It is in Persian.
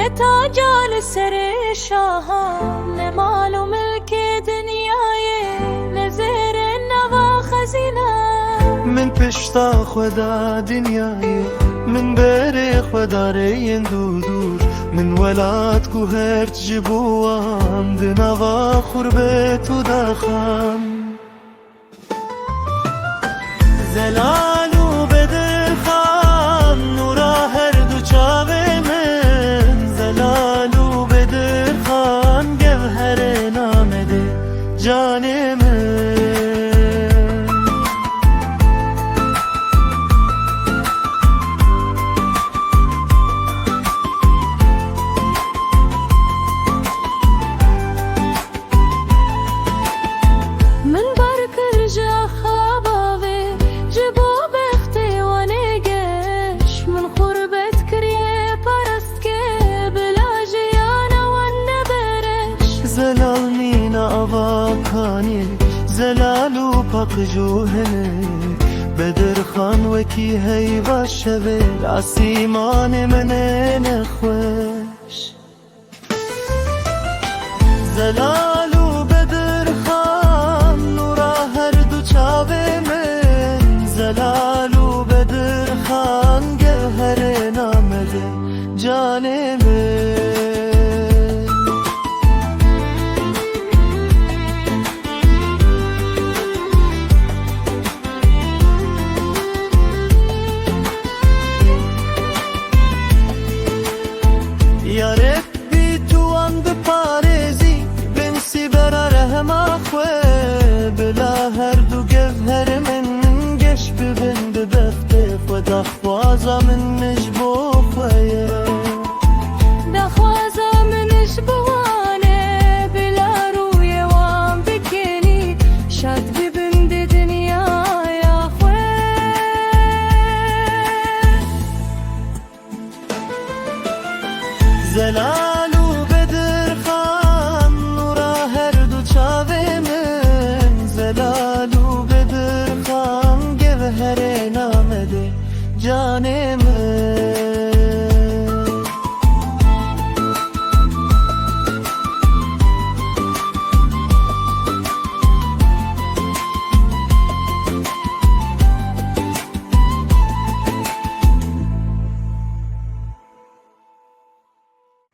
تاجال سر شاهان نه مال و ملک دنیای نظر نوا خزینه من پشتا خدا دنیای من بری خدا رین دور من ولاد کو هرت جبوان دنوا خربت و دخان زلالو بدر خان نورا هر دو چاوه من زلالو بدر خان گوهر نامده جان من زلال نینا آواکانی زلالو پاک جوهنه بدر خان وکی هی باشه به آسیمان من نخوش زلالو بدر خان نورا هر دو چاوه من زلالو بدر خان گوهر نامده جان من یا ربی تو اند پارزی بنسی برا رحم آخوه بلا هر دو گوهر من گش ببند بخته خدا خوازا من نجبو خواه دخوازا منش بوانه بلا روی وام بکنی شاد ببند دنیا یا خواه زلال